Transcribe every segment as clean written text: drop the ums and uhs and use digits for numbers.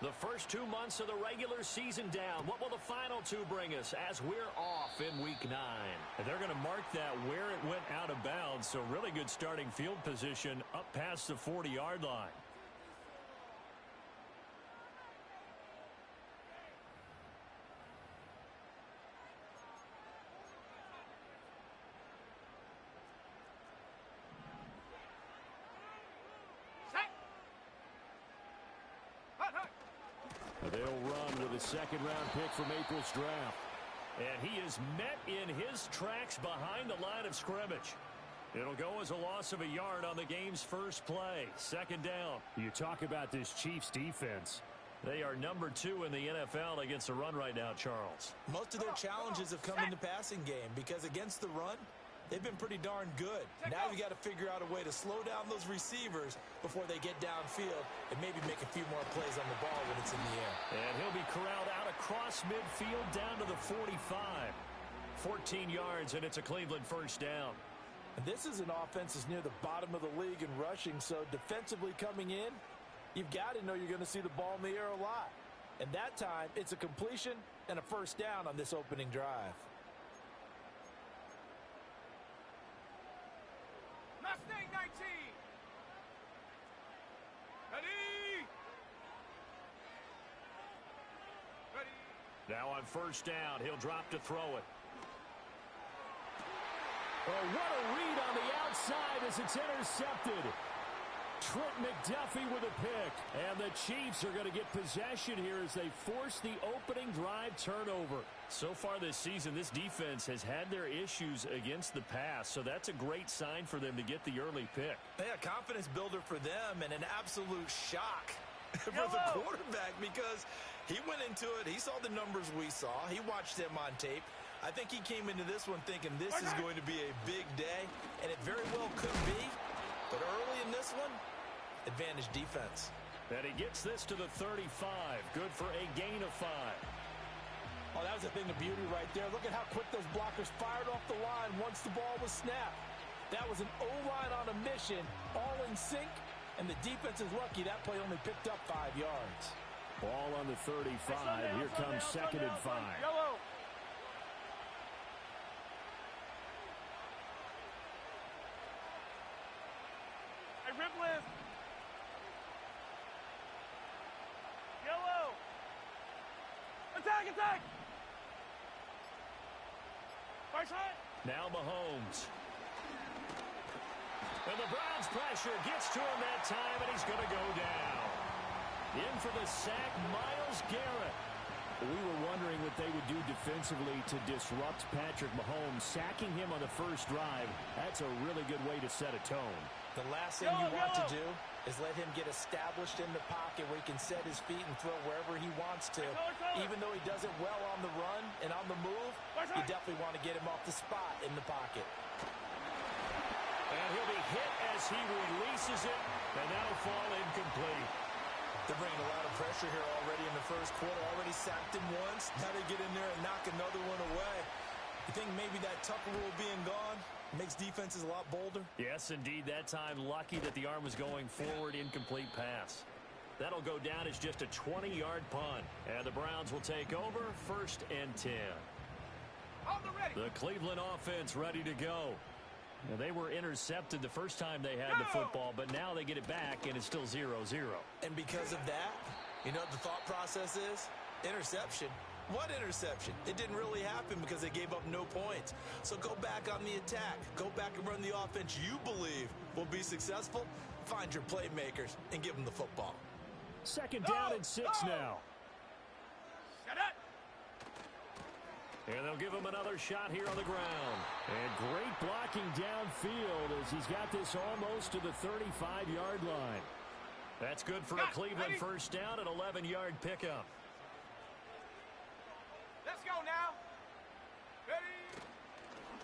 The first 2 months of the regular season down. What will the final 2 bring us as we're off in Week 9? And they're going to mark that where it went out of bounds, so really good starting field position up past the 40-yard line. They'll run with a second-round pick from April's draft. And he is met in his tracks behind the line of scrimmage. It'll go as a loss of a yard on the game's first play. Second down. You talk about this Chiefs defense. They are number 2 in the NFL against the run right now, Charles. Most of their challenges have come in the passing game because against the run, they've been pretty darn good. Now you got to figure out a way to slow down those receivers before they get downfield and maybe make a few more plays on the ball when it's in the air. And he'll be corralled out across midfield down to the 45. 14 yards, and it's a Cleveland first down. And this is an offense that's near the bottom of the league in rushing, so defensively coming in, you've got to know you're going to see the ball in the air a lot. And that time, it's a completion and a first down on this opening drive. Mustang 19. Ready. Ready. Now on first down, he'll drop to throw it. Oh, what a read on the outside as it's intercepted. Trent McDuffie with a pick. And the Chiefs are going to get possession here as they force the opening drive turnover. So far this season, this defense has had their issues against the pass, so that's a great sign for them to get the early pick. Yeah, confidence builder for them and an absolute shock for the quarterback because he went into it. He saw the numbers we saw. He watched them on tape. I think he came into this one thinking this is going to be a big day, and it very well could be. But early in this one, advantage defense. And he gets this to the 35. Good for a gain of 5. Oh, that was a thing of beauty right there. Look at how quick those blockers fired off the line once the ball was snapped. That was an O-line on a mission, all in sync, and the defense is lucky that play only picked up 5 yards. Ball on the 35. Here comes second and 5. Yellow. Hey, rip lift. Yellow. Attack, attack. First hit. Now Mahomes. And the Browns pressure gets to him that time, and he's going to go down. In for the sack, Myles Garrett. We were wondering what they would do defensively to disrupt Patrick Mahomes. Sacking him on the first drive, that's a really good way to set a tone. The last thing you want to do is let him get established in the pocket where he can set his feet and throw wherever he wants to. Even though he does it well on the run and on the move, you definitely want to get him off the spot in the pocket. And he'll be hit as he releases it, and that'll fall incomplete. They're bringing a lot of pressure here already in the first quarter. Already sacked him once. Now they get in there and knock another one away. You think maybe that Tucker rule being gone makes defenses a lot bolder? Yes, indeed. That time, lucky that the arm was going forward, incomplete pass. That'll go down as just a 20-yard punt. And the Browns will take over, 1st and 10. On the ready. The Cleveland offense ready to go. Now, they were intercepted the first time they had the football, but now they get it back, and it's still 0-0. And because of that, you know what the thought process is? Interception. What interception? It didn't really happen because they gave up no points. So go back on the attack. Go back and run the offense you believe will be successful. Find your playmakers and give them the football. Second down and 6 now. Shut up. And they'll give him another shot here on the ground. And great blocking downfield as he's got this almost to the 35-yard line. That's good for a Cleveland first down, an 11-yard pickup. Let's go now. Ready.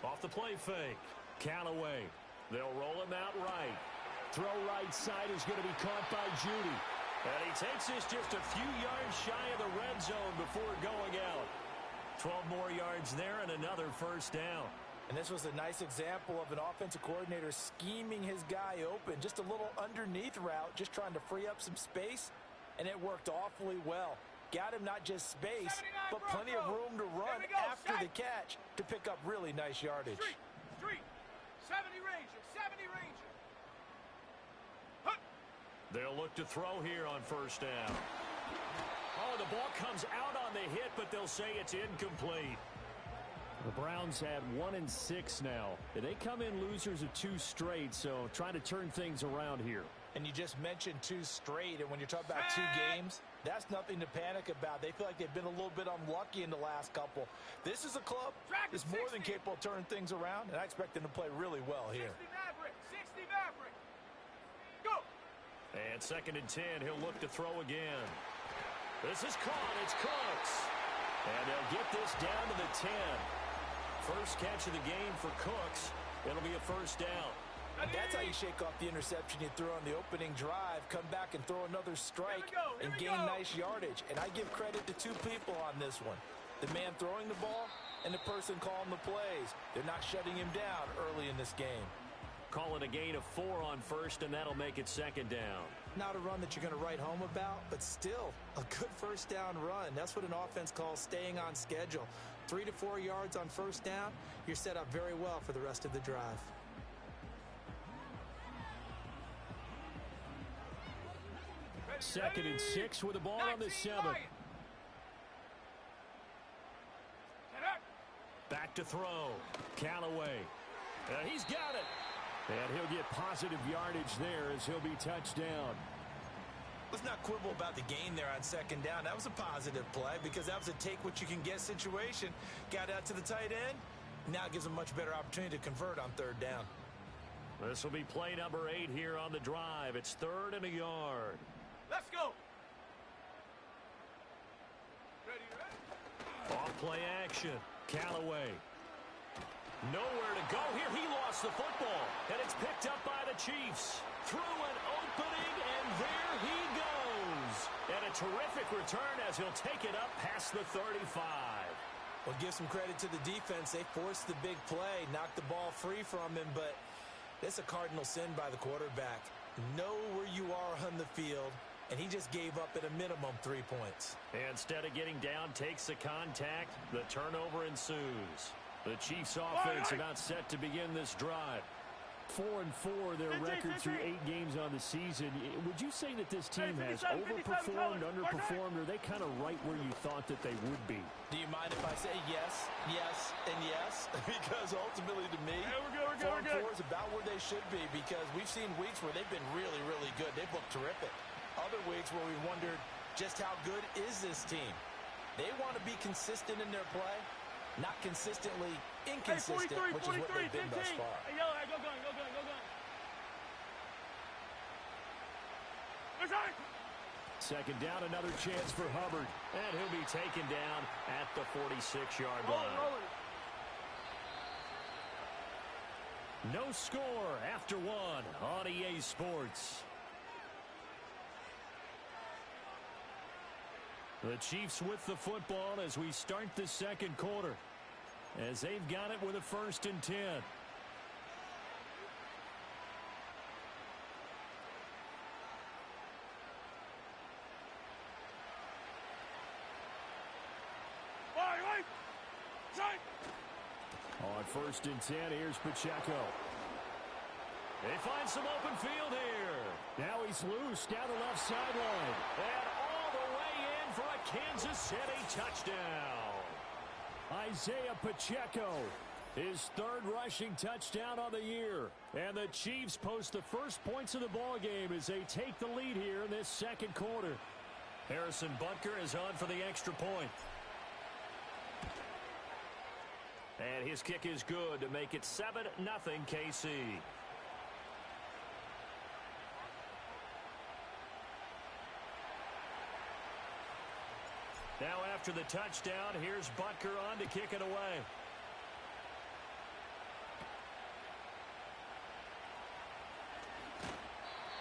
Off the play fake. Callaway. They'll roll him out right. Throw right side is going to be caught by Judy. And he takes this just a few yards shy of the red zone before going out. 12 more yards there and another first down. And this was a nice example of an offensive coordinator scheming his guy open. Just a little underneath route, just trying to free up some space. and it worked awfully well. Got him not just space, but plenty of room to run after the catch to pick up really nice yardage. Street. 70 Ranger. 70 Ranger. Huh. They'll look to throw here on first down. Oh, the ball comes out on the hit, but they'll say it's incomplete. The Browns had 1-6 now. They come in losers of 2 straight, so trying to turn things around here. And you just mentioned 2 straight, and when you're talking about 2 games, that's nothing to panic about. They feel like they've been a little bit unlucky in the last couple. This is a club that's more than capable of turning things around, and I expect them to play really well here. 60 Maverick. Go. And 2nd and 10, he'll look to throw again. This is caught. It's Cooks. And they'll get this down to the 10. First catch of the game for Cooks. It'll be a first down. And that's how you shake off the interception you threw on the opening drive, come back and throw another strike and gain nice yardage. And I give credit to 2 people on this one. The man throwing the ball and the person calling the plays. They're not shutting him down early in this game. Calling a gain of 4 on first, and that'll make it 2nd down. Not a run that you're going to write home about, but still a good first down run. That's what an offense calls staying on schedule. 3 to 4 yards on first down, you're set up very well for the rest of the drive. Second and 6 with the ball on the 7. Back to throw. Callaway. He's got it. And he'll get positive yardage there as he'll be touched down. Let's not quibble about the gain there on 2nd down. That was a positive play because that was a take-what-you-can-get situation. Got out to the tight end. Now gives a much better opportunity to convert on 3rd down. This will be play number 8 here on the drive. It's 3rd and a yard. Let's go. Off play action. Callaway. Nowhere to go here. He lost the football. And it's picked up by the Chiefs. Through an opening, and there he goes. And a terrific return as he'll take it up past the 35. Well, give some credit to the defense. They forced the big play, knocked the ball free from him, but that's a cardinal sin by the quarterback. Know where you are on the field, and he just gave up at a minimum 3 points. Instead of getting down, takes the contact. The turnover ensues. The Chiefs offense are not set to begin this drive. 4-4, their record through 8 games on the season. Would you say that this team has overperformed, underperformed, or are they kind of right where you thought that they would be? Do you mind if I say yes, yes, and yes? Because ultimately to me, 4-4 is about where they should be because we've seen weeks where they've been really, really good. They've looked terrific. Other weeks where we wondered just how good is this team. They want to be consistent in their play, not consistently inconsistent, which is what they've been thus far. Hey, yo, go gun. Second down, another chance for Hubbard. And he'll be taken down at the 46-yard line. No score after 1 on EA Sports. The Chiefs with the football as we start the 2nd quarter. As they've got it with a 1st and 10. On 1st and 10, here's Pacheco. They find some open field here. Now he's loose down the left sideline. And all the way in for a Kansas City touchdown. Isaiah Pacheco, his 3rd rushing touchdown on the year. And the Chiefs post the first points of the ball game as they take the lead here in this 2nd quarter. Harrison Butker is on for the extra point. And his kick is good to make it 7-0 KC. Now after the touchdown, here's Butker on to kick it away.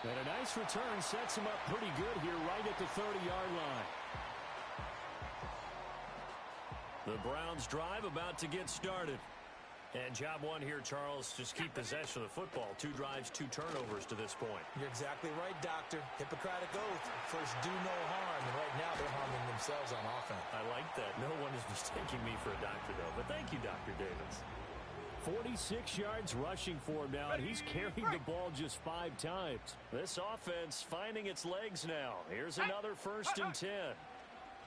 And a nice return sets him up pretty good here right at the 30-yard line. The Browns drive about to get started. And job one here, Charles, just keep possession of the football. 2 drives, 2 turnovers to this point. You're exactly right, Doctor. Hippocratic oath. First, do no harm. And right now, they're harming themselves on offense. I like that. No one is mistaking me for a doctor, though. But thank you, Dr. Davis. 46 yards rushing for him now, and he's carried the ball just 5 times. This offense finding its legs now. Here's another 1st and 10.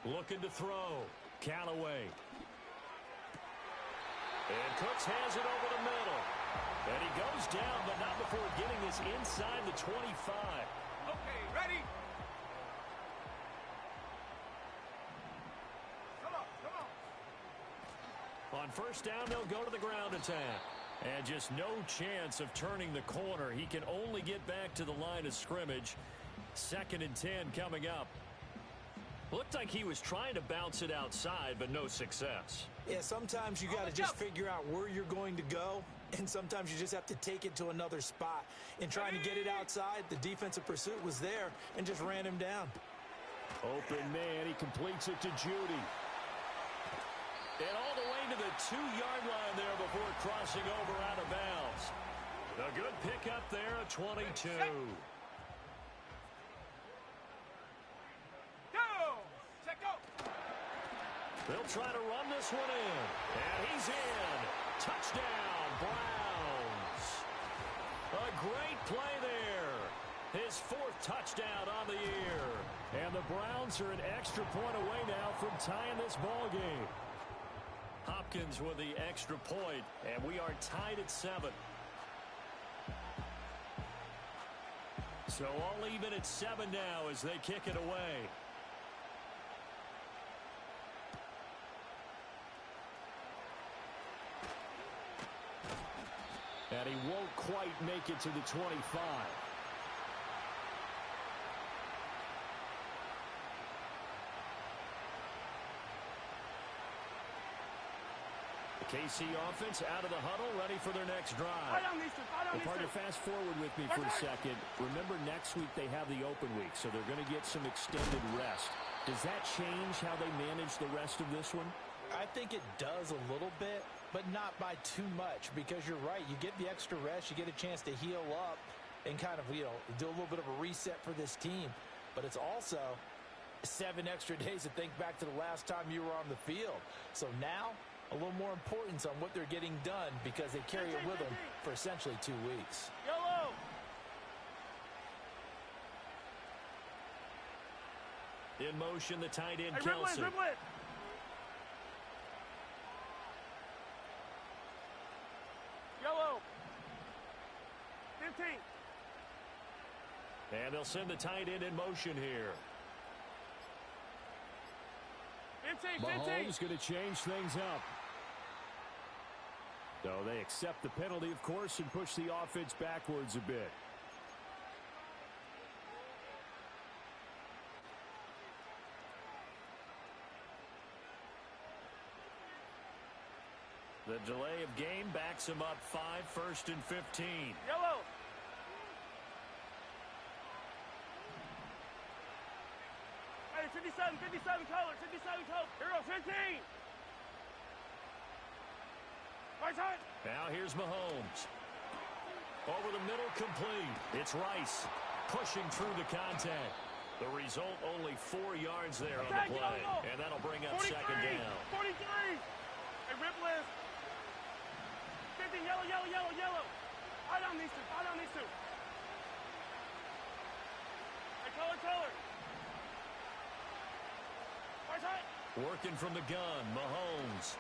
Looking to throw. Callaway. And Cooks has it over the middle. And he goes down, but not before getting this inside the 25. Okay, ready? Come on, come on. On 1st down, they'll go to the ground attack. And just no chance of turning the corner. He can only get back to the line of scrimmage. 2nd and 10 coming up. Looked like he was trying to bounce it outside, but no success. Yeah, sometimes you got to just figure out where you're going to go, and sometimes you just have to take it to another spot. In trying to get it outside, the defensive pursuit was there and just ran him down. Open man, he completes it to Judy. And all the way to the 2-yard line there before crossing over out of bounds. A good pickup there at 22. They'll try to run this one in. And he's in. Touchdown, Browns. A great play there. His 4th touchdown on the year. And the Browns are an extra point away now from tying this ball game. Hopkins with the extra point, and we are tied at 7. So all even at 7 now as they kick it away. And he won't quite make it to the 25. The KC offense out of the huddle, ready for their next drive. Well, partner, fast forward with me for a second. Remember, next week they have the open week, so they're going to get some extended rest. Does that change how they manage the rest of this one? I think it does a little bit, but not by too much, because you're right. You get the extra rest, you get a chance to heal up and kind of, do a little bit of a reset for this team. But it's also 7 extra days to think back to the last time you were on the field. So now, a little more importance on what they're getting done because they carry it with them for essentially 2 weeks. Yellow! In motion, the tight end, Kelsey. Yellow. 15. And they'll send the tight end in motion here. 15. Mahomes going to change things up. So they accept the penalty, of course, and push the offense backwards a bit. The delay of game backs him up 5, 1st and 15. Yellow. Hey, 57 color. Here goes 15. Right side. Now here's Mahomes. Over the middle, complete. It's Rice pushing through the contact. The result, only 4 yards there on the play. And that'll bring up 43, 2nd down. 43. Hey, rip list. 50, yellow. Right on these two. Hey, color. Right side. Working from the gun, Mahomes.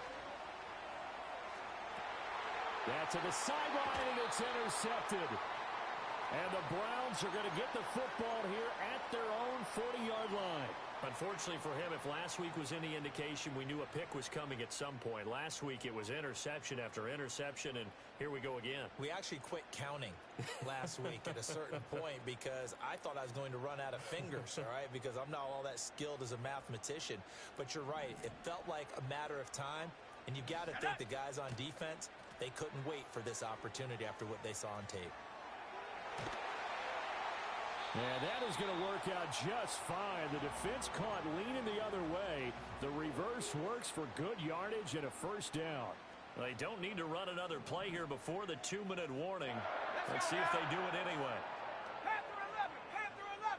That's to the sideline, and it's intercepted. And the Browns are going to get the football here at their own 40-yard line. Unfortunately for him, if last week was any indication, we knew a pick was coming at some point. Last week it was interception after interception, and here we go again. We actually quit counting last week at a certain point because I thought I was going to run out of fingers, all right, because I'm not all that skilled as a mathematician. But you're right. It felt like a matter of time, and you've got to think the guys on defense, they couldn't wait for this opportunity after what they saw on tape. And that is going to work out just fine. The defense caught leaning the other way. The reverse works for good yardage and a 1st down. They don't need to run another play here before the 2-minute warning. Let's see if they do it anyway. Panther 11, Panther 11.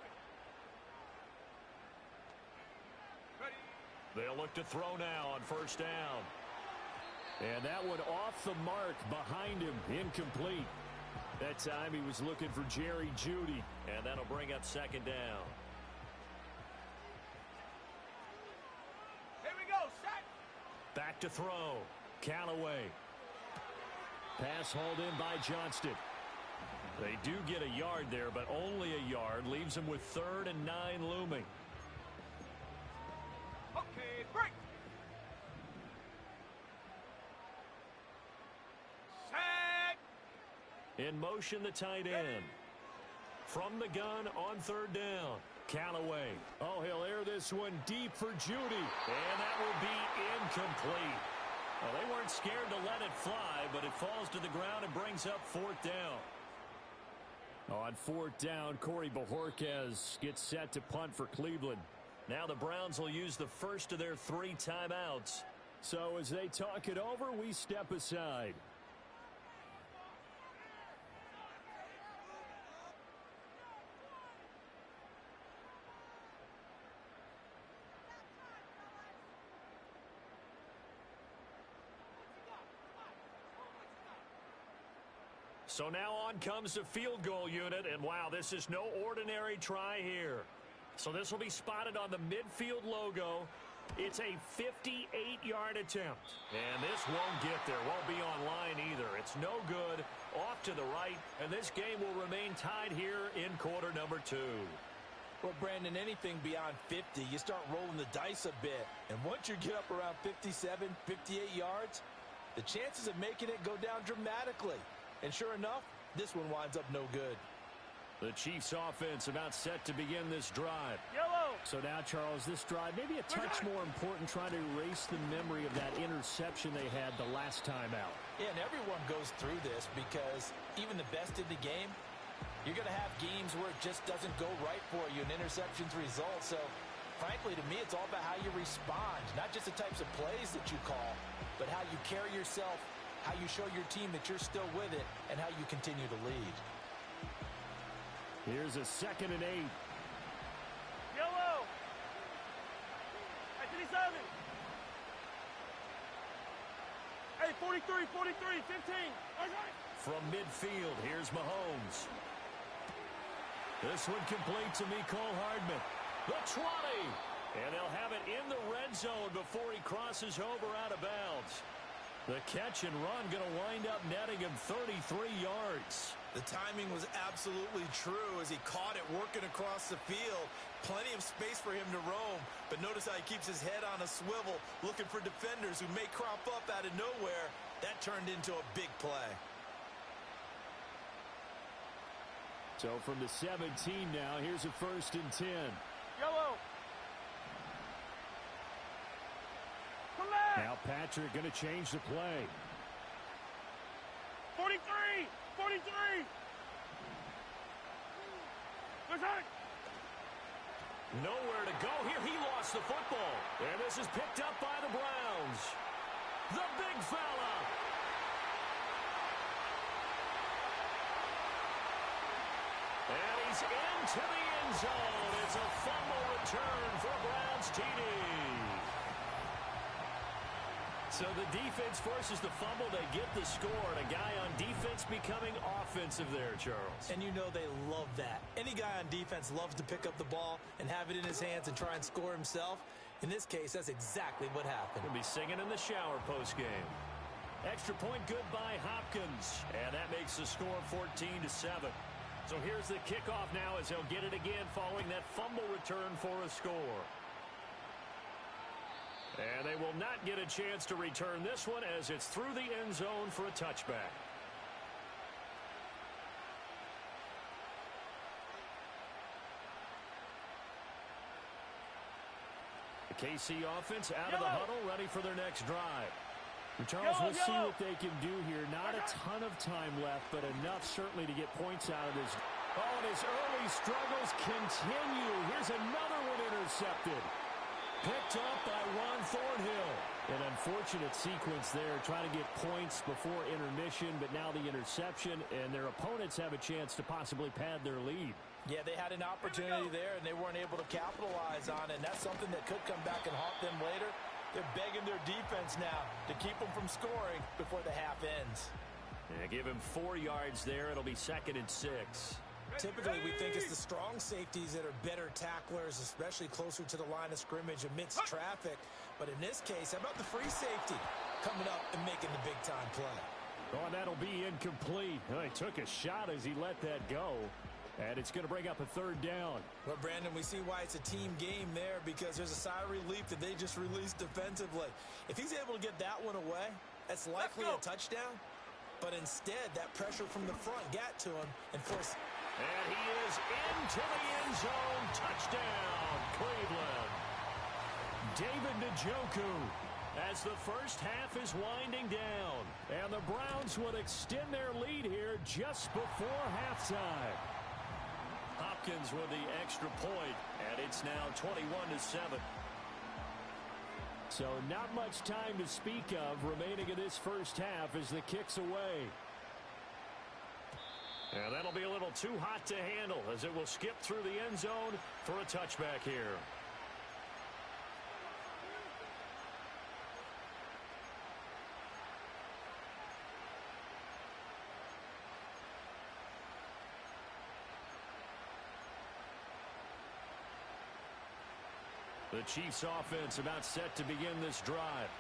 Ready. They'll look to throw now on first down. And that one off the mark behind him, incomplete. That time he was looking for Jerry Jeudy, and that'll bring up second down. Here we go, set. Back to throw. Callaway. Pass hauled in by Johnston. They do get a yard there, but only a yard. Leaves them with 3rd and 9 looming. Okay, break. Set. In motion, the tight end. From the gun on 3rd down. Callaway. Oh, he'll air this one deep for Jeudy. And that will be incomplete. Well, they weren't scared to let it fly, but it falls to the ground and brings up 4th down. On 4th down, Corey Bojorquez gets set to punt for Cleveland. Now the Browns will use the first of their 3 timeouts. So as they talk it over, we step aside. So now on comes the field goal unit, and wow, this is no ordinary try here. So this will be spotted on the midfield logo. It's a 58-yard attempt, and this won't get there. Won't be online either. It's no good. Off to the right, and this game will remain tied here in quarter number 2. Well, Brandon, anything beyond 50, you start rolling the dice a bit. And once you get up around 57, 58 yards, the chances of making it go down dramatically. And sure enough, this one winds up no good. The Chiefs offense about set to begin this drive. Yellow. So now, Charles, this drive maybe a touch more important, trying to erase the memory of that interception they had the last time out. Yeah, and everyone goes through this because even the best in the game, you're going to have games where it just doesn't go right for you, and interceptions result. So, frankly, to me, it's all about how you respond, not just the types of plays that you call, but how you carry yourself, how you show your team that you're still with it, and how you continue to lead. Here's a 2nd and 8. Yellow. Hey, 57. Hey, 43, 43, 15. From midfield, here's Mahomes. This one complete to Mecole Hardman. The 20. And they'll have it in the red zone before he crosses over out of bounds. The catch and run going to wind up netting him 33 yards. The timing was absolutely true as he caught it working across the field. Plenty of space for him to roam. But notice how he keeps his head on a swivel, looking for defenders who may crop up out of nowhere. That turned into a big play. So from the 17 now, here's a 1st and 10. Yellow. Now Patrick going to change the play. 43, 43. Where's that? Nowhere to go here. He lost the football. And this is picked up by the Browns. The big fella. And he's into the end zone. It's a fumble return for Browns TD. So the defense forces the fumble. They get the score. And a guy on defense becoming offensive there, Charles. And you know they love that. Any guy on defense loves to pick up the ball and have it in his hands and try and score himself. In this case, that's exactly what happened. He'll be singing in the shower postgame. Extra point good by Hopkins. And that makes the score 14-7. So here's the kickoff now as they'll get it again following that fumble return for a score. And they will not get a chance to return this one as it's through the end zone for a touchback. The KC offense out of the huddle, ready for their next drive. And Charles, we'll see what they can do here. Not a ton of time left, but enough certainly to get points out of this. Oh, and his early struggles continue. Here's another one intercepted. Picked up by Ron Thornhill. An unfortunate sequence there, trying to get points before intermission, but now the interception, and their opponents have a chance to possibly pad their lead. Yeah, they had an opportunity there, and they weren't able to capitalize on it, and that's something that could come back and haunt them later. They're begging their defense now to keep them from scoring before the half ends. Yeah, give him 4 yards there. It'll be 2nd and 6. Typically, we think it's the strong safeties that are better tacklers, especially closer to the line of scrimmage amidst traffic. But in this case, how about the free safety coming up and making the big-time play? Oh, and that'll be incomplete. Oh, he took a shot as he let that go. And it's going to bring up a 3rd down. Well, Brandon, we see why it's a team game there, because there's a sigh of relief that they just released defensively. If he's able to get that one away, that's likely a touchdown. But instead, that pressure from the front got to him and forced. And he is into the end zone. Touchdown, Cleveland. David Njoku, as the first half is winding down. And the Browns would extend their lead here just before halftime. Hopkins with the extra point, and it's now 21-7. So not much time to speak of remaining in this first half as the kick's away. And that'll be a little too hot to handle as it will skip through the end zone for a touchback here. The Chiefs offense about set to begin this drive.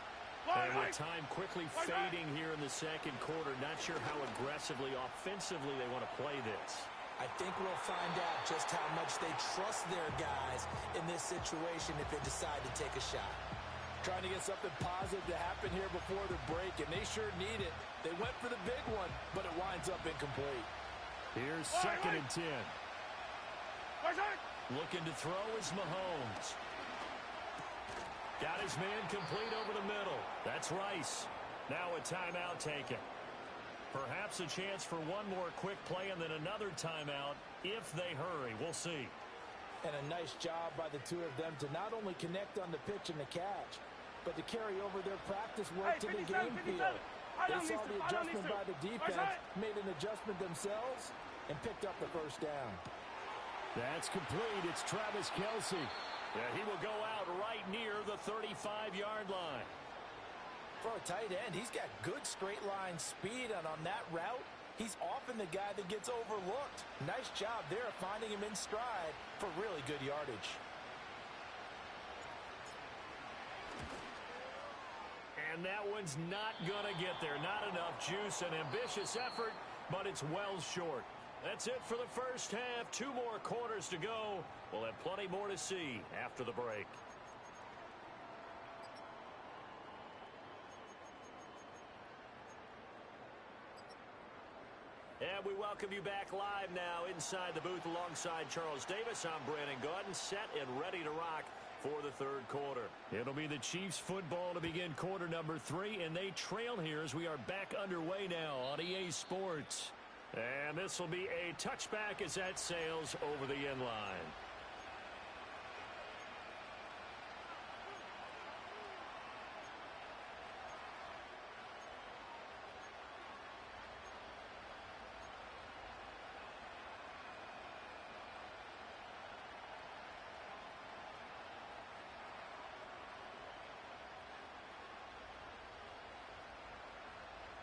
And with time quickly fading here in the second quarter, not sure how aggressively, offensively they want to play this. I think we'll find out just how much they trust their guys in this situation if they decide to take a shot. Trying to get something positive to happen here before the break, and they sure need it. They went for the big one, but it winds up incomplete. Here's 2nd and 10. Looking to throw is Mahomes. Got his man complete over the middle. That's Rice. Now a timeout taken. Perhaps a chance for one more quick play and then another timeout if they hurry. We'll see. And a nice job by the two of them to not only connect on the pitch and the catch, but to carry over their practice work to the game field. They saw the adjustment by the defense, made an adjustment themselves, and picked up the first down. That's complete. It's Travis Kelce. Yeah, he will go out right near the 35-yard line. For a tight end, he's got good straight-line speed, and on that route, he's often the guy that gets overlooked. Nice job there of finding him in stride for really good yardage. And that one's not going to get there. Not enough juice. An ambitious effort, but it's well short. That's it for the first half. 2 more quarters to go. We'll have plenty more to see after the break. And we welcome you back live now inside the booth alongside Charles Davis. I'm Brandon Gaudin, set and ready to rock for the third quarter. It'll be the Chiefs football to begin quarter number 3, and they trail here as we are back underway now on EA Sports. And this will be a touchback as that sails over the end line.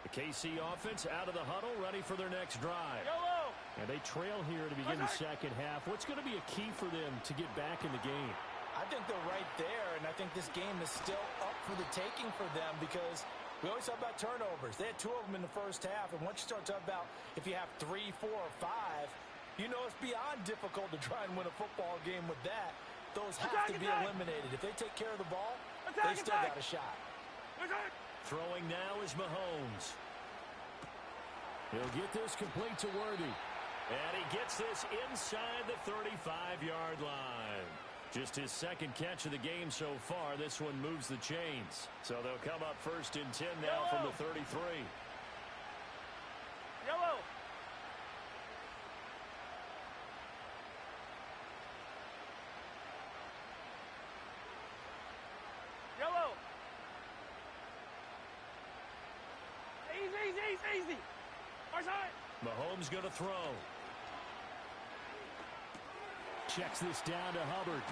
The KC offense out of the huddle, ready for their next drive. Yellow. And they trail here to begin the second half. What's going to be a key for them to get back in the game? I think they're right there, and I think this game is still up for the taking for them because we always talk about turnovers. They had 2 of them in the first half, and once you start talking about if you have 3, 4, or 5, you know it's beyond difficult to try and win a football game with that. Those have to be eliminated. If they take care of the ball, they still got a shot. Throwing now is Mahomes. He'll get this complete to Worthy. And he gets this inside the 35-yard line. Just his second catch of the game so far. This one moves the chains. So they'll come up 1st and 10 now from the 33. Yellow. Mahomes going to throw. Checks this down to Hubbard.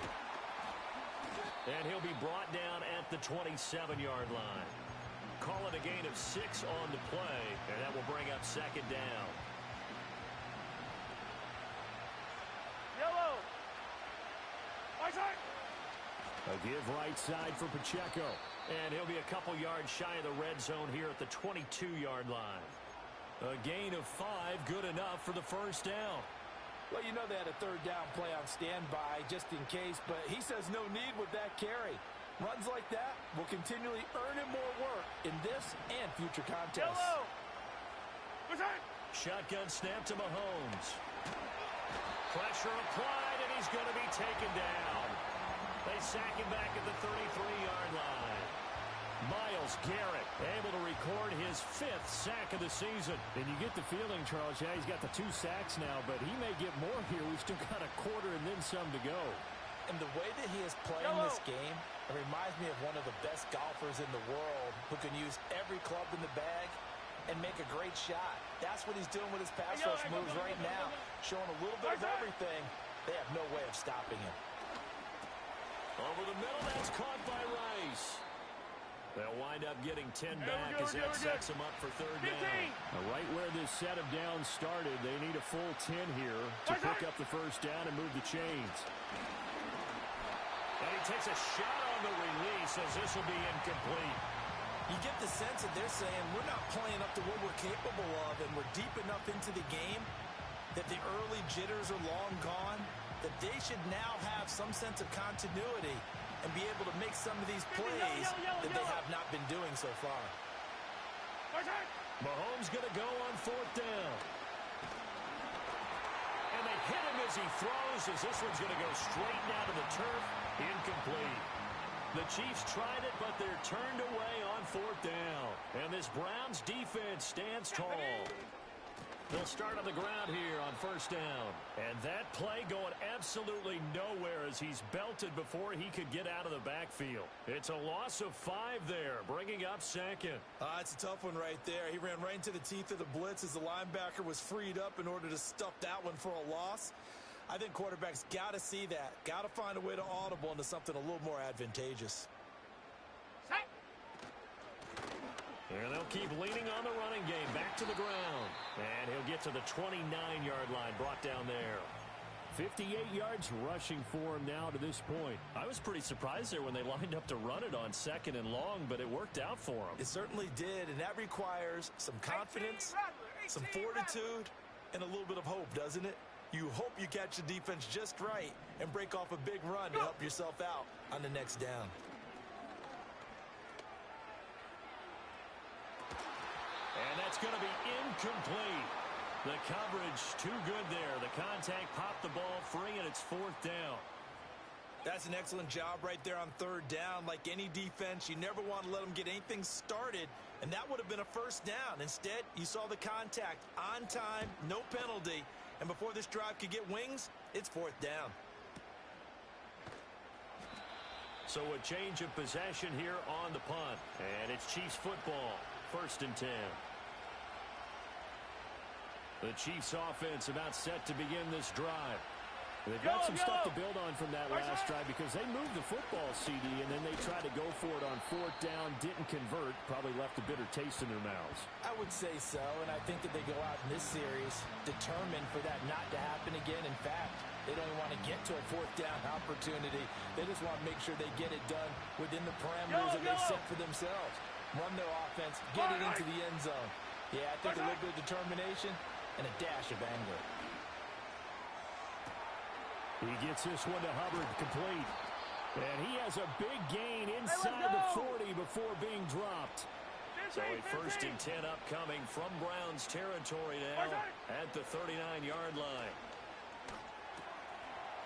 And he'll be brought down at the 27-yard line. Call it a gain of 6 on the play, and that will bring up second down. Yellow. Right side. A give right side for Pacheco. And he'll be a couple yards shy of the red zone here at the 22-yard line. A gain of 5, good enough for the first down. Well, you know they had a third down play on standby just in case, but he says no need with that carry. Runs like that will continually earn him more work in this and future contests. Yellow. Right side. Shotgun snap to Mahomes. Pressure applied, and he's going to be taken down. They sack him back at the 33-yard line. Myles Garrett able to record his 5th sack of the season. And you get the feeling, Charles, yeah, he's got the 2 sacks now, but he may get more here. We've still got a quarter and then some to go. And the way that he is playing this game, it reminds me of one of the best golfers in the world who can use every club in the bag and make a great shot. That's what he's doing with his pass rush moves right now, showing a little bit of everything. They have no way of stopping him. Over the middle, that's caught by Rice. They'll wind up getting 10 back as that sets them up for third down. Right where this set of downs started, they need a full 10 here to pick up the first down and move the chains. And he takes a shot on the release as this will be incomplete. You get the sense that they're saying we're not playing up to what we're capable of, and we're deep enough into the game that the early jitters are long gone, that they should now have some sense of continuity and be able to make some of these plays that they have not been doing so far. Mahomes going to go on 4th down. And they hit him as he throws, as this one's going to go straight down to the turf. Incomplete. The Chiefs tried it, but they're turned away on 4th down. And this Browns defense stands tall. They'll start on the ground here on 1st down. And that play going absolutely nowhere as he's belted before he could get out of the backfield. It's a loss of 5 there, bringing up second. It's a tough one right there. He ran right into the teeth of the blitz as the linebacker was freed up in order to stuff that one for a loss. I think quarterbacks got to see that. Got to find a way to audible into something a little more advantageous. And they'll keep leaning on the running game. Back to the ground. And he'll get to the 29-yard line, brought down there. 58 yards rushing for him now to this point. I was pretty surprised there when they lined up to run it on 2nd and long, but it worked out for him. It certainly did, and that requires some confidence, some fortitude, and a little bit of hope, doesn't it? You hope you catch the defense just right and break off a big run to help yourself out on the next down. And that's going to be incomplete. The coverage too good there. The contact popped the ball free, and it's 4th down. That's an excellent job right there on 3rd down. Like any defense, you never want to let them get anything started, and that would have been a first down. Instead, you saw the contact on time, no penalty, and before this drive could get wings, it's 4th down. So a change of possession here on the punt, and it's Chiefs football. 1st and 10. The Chiefs offense about set to begin this drive. They've got some stuff to build on from that last drive because they moved the football, CD, and then they tried to go for it on 4th down, didn't convert, probably left a bitter taste in their mouths. I would say so, and I think that they go out in this series determined for that not to happen again. In fact, they don't even want to get to a 4th down opportunity. They just want to make sure they get it done within the parameters that they set for themselves. Run their offense, get it into the end zone. Yeah, I think a little bit of determination and a dash of anger. He gets this one to Hubbard, complete. And he has a big gain inside the 40 before being dropped. So a 1st and 10 upcoming from Browns territory now at the 39-yard line.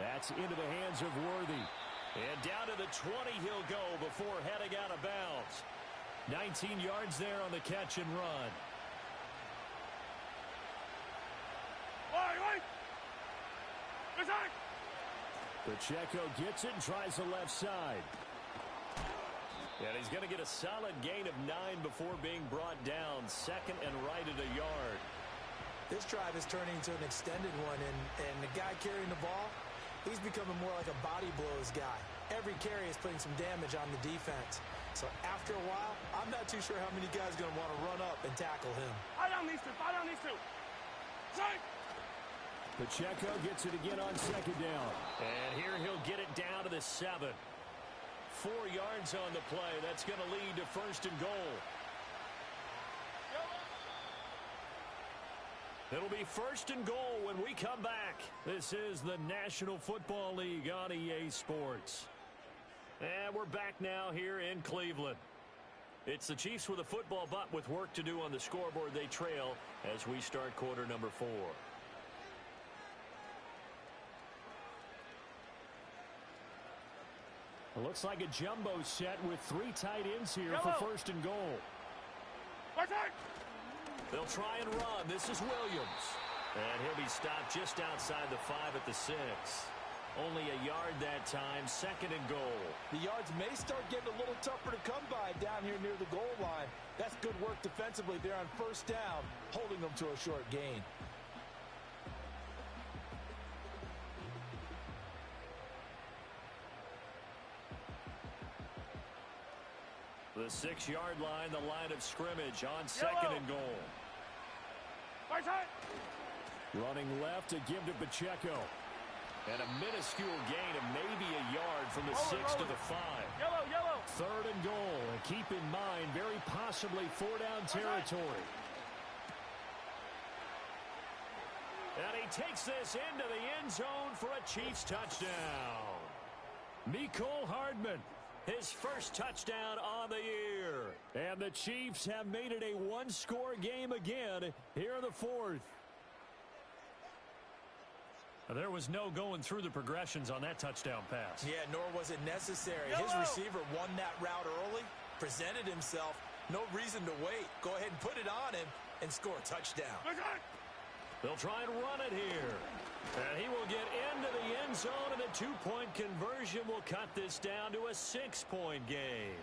That's into the hands of Worthy. And down to the 20 he'll go before heading out of bounds. 19 yards there on the catch and run. Pacheco gets it and tries the left side. And he's going to get a solid gain of 9 before being brought down. 2nd and right at a yard. This drive is turning into an extended one, and the guy carrying the ball, he's becoming more like a body blows guy. Every carry is putting some damage on the defense. So after a while, I'm not too sure how many guys are going to want to run up and tackle him. I don't need to. Side. Pacheco gets it again on second down. And here he'll get it down to the 7. 4 yards on the play. That's going to lead to first and goal. It'll be first and goal when we come back. This is the National Football League on EA Sports. And we're back now here in Cleveland. It's the Chiefs with a football, but with work to do on the scoreboard, they trail as we start quarter number 4. It looks like a jumbo set with 3 tight ends here for first and goal. They'll try and run. This is Williams. And he'll be stopped just outside the 5 at the 6. Only a yard that time, second and goal. The yards may start getting a little tougher to come by down here near the goal line. That's good work defensively there on first down, holding them to a short gain. The 6-yard line, the line of scrimmage on second and goal. Running left to give to Pacheco. And a minuscule gain of maybe a yard from the 6 to the 5. Third and goal. And keep in mind, very possibly 4-down territory. And he takes this into the end zone for a Chiefs touchdown. Mecole Hardman, his first touchdown on the year. And the Chiefs have made it a 1-score game again here in the 4th. There was no going through the progressions on that touchdown pass. Yeah, nor was it necessary. His receiver won that route early, presented himself. No reason to wait. Go ahead and put it on him and score a touchdown. They'll try and run it here. And he will get into the end zone, and a 2-point conversion will cut this down to a 6-point game.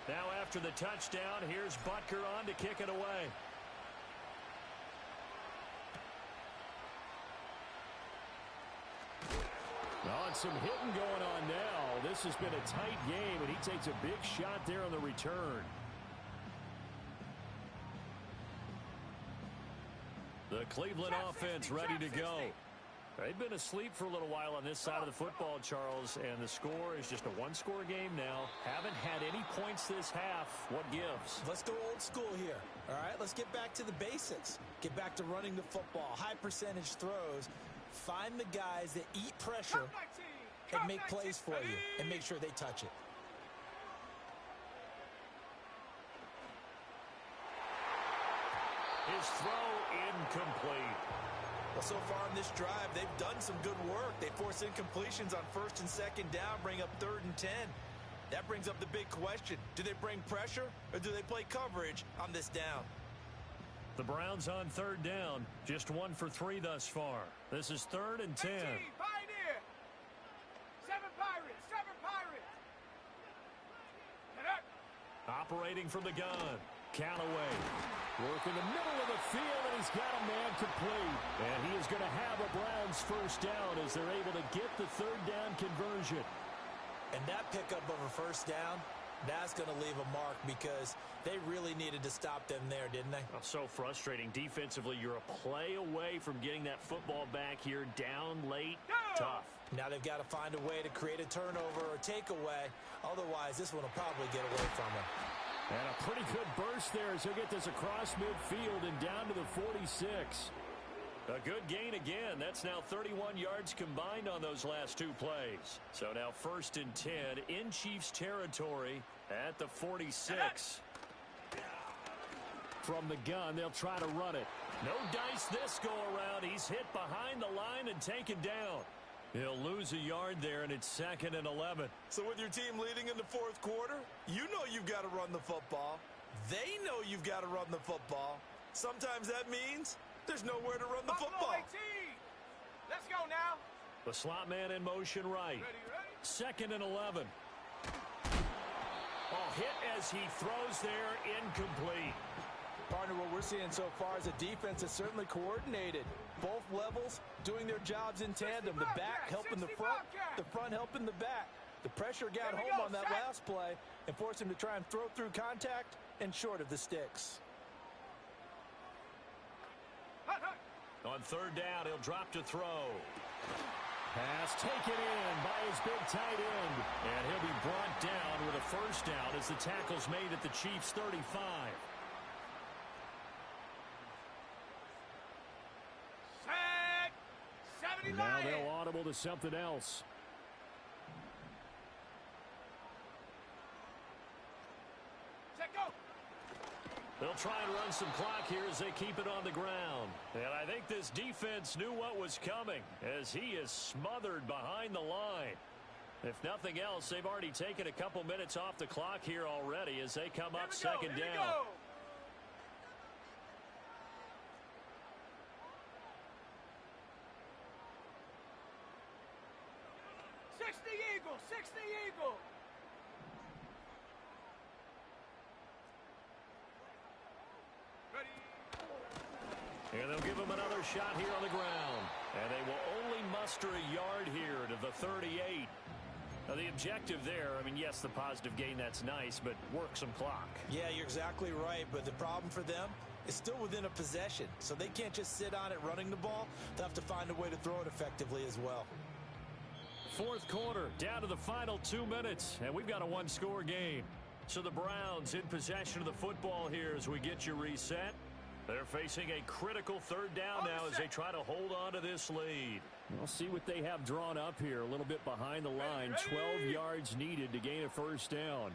Now after the touchdown, here's Butker on to kick it away. And some hitting going on now. This has been a tight game, and he takes a big shot there on the return. The Cleveland offense ready to go. They've been asleep for a little while on this side of the football, Charles, and the score is just a 1-score game now. Haven't had any points this half. What gives? Let's go old school here. All right, let's get back to the basics. Get back to running the football, high percentage throws. Find the guys that eat pressure and make plays for you and make sure they touch it. His throw incomplete. Well, so far in this drive, they've done some good work. They force incompletions on first and second down, bring up 3rd and 10. That brings up the big question. Do they bring pressure or do they play coverage on this down? The Browns on 3rd down, just 1 for 3 thus far. This is 3rd and 10. Pioneer. 7 Pirates. Operating from the gun. Callaway. Work in the middle of the field, and he's got a man complete. And he is going to have a Browns first down as they're able to get the 3rd down conversion. And that pickup of a first down, that's going to leave a mark because they really needed to stop them there, didn't they? Oh, so frustrating. Defensively, you're a play away from getting that football back here down late. Tough. Now they've got to find a way to create a turnover or takeaway. Otherwise, this one will probably get away from them. And a pretty good burst there as he'll get this across midfield and down to the 46. A good gain again. That's now 31 yards combined on those last 2 plays. So now 1st and 10 in Chiefs territory at the 46. From the gun, they'll try to run it. No dice this go around. He's hit behind the line and taken down. He'll lose a yard there, and it's 2nd and 11. So with your team leading in the 4th quarter, you know you've got to run the football. They know you've got to run the football. Sometimes that means there's nowhere to run the football. Let's go now. The slot man in motion right. Second and 11. Oh, hit as he throws there, incomplete. Partner, what we're seeing so far is a defense that's certainly coordinated. Both levels doing their jobs in tandem. The back helping the front helping the back. The pressure got home on that last play and forced him to try and throw through contact and short of the sticks. On third down, he'll drop to throw. Pass taken in by his big tight end. And he'll be brought down with a first down as the tackle's made at the Chiefs' 35. Now they'll audible to something else. They'll try and run some clock here as they keep it on the ground. And I think this defense knew what was coming as he is smothered behind the line. If nothing else, they've already taken a couple minutes off the clock here already as they come up second down. 60 Eagle. And they'll give him another shot here on the ground. And they will only muster a yard here to the 38. Now, the objective there, I mean, yes, the positive gain, that's nice, but work some clock. Yeah, you're exactly right, but the problem for them is still within a possession, so they can't just sit on it running the ball. They'll have to find a way to throw it effectively as well. Fourth quarter, down to the final 2 minutes, and we've got a one-score game. So the Browns in possession of the football here as we get you reset. They're facing a critical third down now as they try to hold on to this lead. We'll see what they have drawn up here a little bit behind the line. 12 yards needed to gain a first down.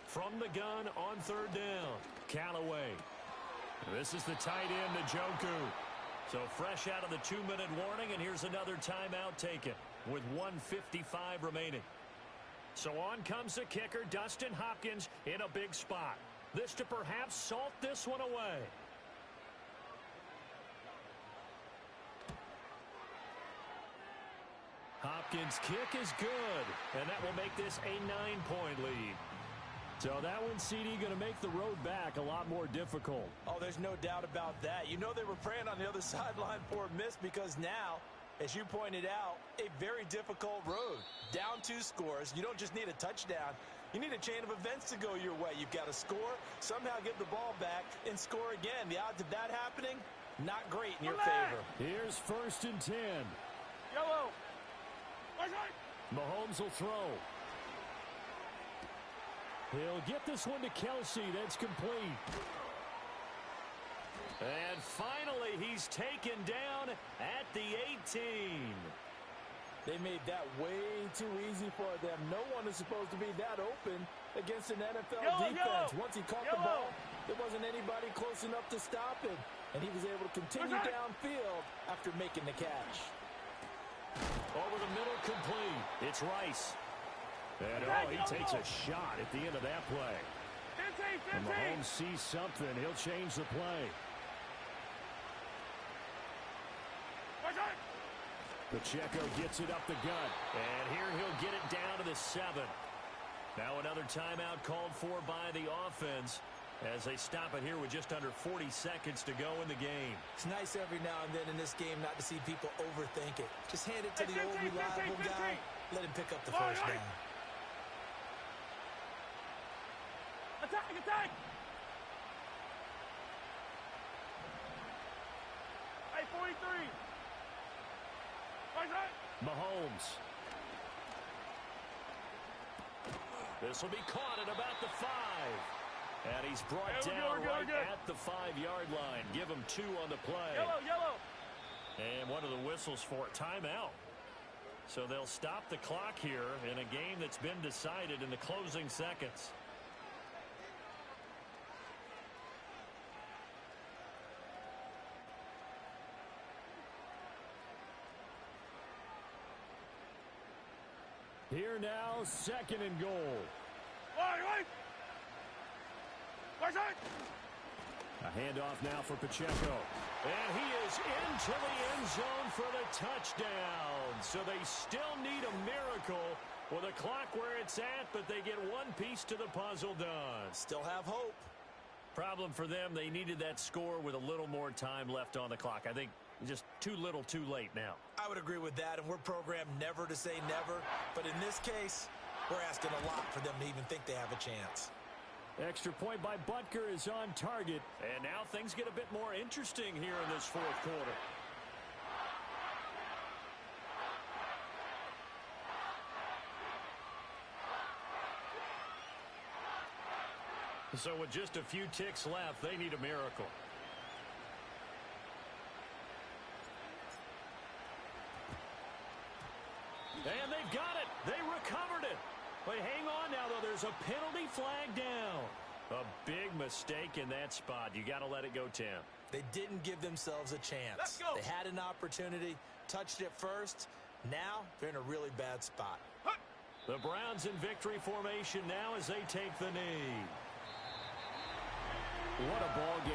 From the gun on third down, Callaway. This is the tight end, Njoku. So fresh out of the 2-minute warning, and here's another timeout taken with 1:55 remaining. So on comes the kicker, Dustin Hopkins, in a big spot. This to perhaps salt this one away. Hopkins' kick is good, and that will make this a 9-point lead. So that one, CD, going to make the road back a lot more difficult. Oh, there's no doubt about that. You know they were praying on the other sideline for a miss because now, as you pointed out, a very difficult road. Down 2 scores. You don't just need a touchdown. You need a chain of events to go your way. You've got to score, somehow get the ball back, and score again. The odds of that happening, not great in your favor. Here's 1st and 10. Yellow. Mahomes will throw. He'll get this one to Kelsey. That's complete. And finally, he's taken down at the 18. They made that way too easy for them. No one is supposed to be that open against an NFL defense. Once he caught the ball, there wasn't anybody close enough to stop him. And he was able to continue downfield after making the catch. Over the middle, complete. It's Rice. And he takes a shot at the end of that play. 15. And Mahomes sees something. He'll change the play. Pacheco gets it up the gut. And here he'll get it down to the 7. Now another timeout called for by the offense as they stop it here with just under 40 seconds to go in the game. It's nice every now and then in this game not to see people overthink it. Just hand it to the old reliable guy. Let him pick up the first down. Attack! Hey, 43. Mahomes. This will be caught at about the 5. And he's brought down right at the 5-yard line. Give him 2 on the play. Yellow. And one of the whistles for timeout. So they'll stop the clock here in a game that's been decided in the closing seconds. Here now, 2nd and goal. A handoff now for Pacheco. And he is into the end zone for the touchdown. So they still need a miracle with the clock where it's at, but they get one piece to the puzzle done. Still have hope. Problem for them, they needed that score with a little more time left on the clock. I think just too little too late now. I would agree with that, and we're programmed never to say never. But in this case, we're asking a lot for them to even think they have a chance. Extra point by Butker is on target. And now things get a bit more interesting here in this fourth quarter. So with just a few ticks left, they need a miracle. And they've got it. They recovered it. But hang on now, though. There's a penalty flag down. A big mistake in that spot. You got to let it go, Tim. They didn't give themselves a chance. Let's go. They had an opportunity, touched it first. Now they're in a really bad spot. The Browns in victory formation now as they take the knee. What a ball game.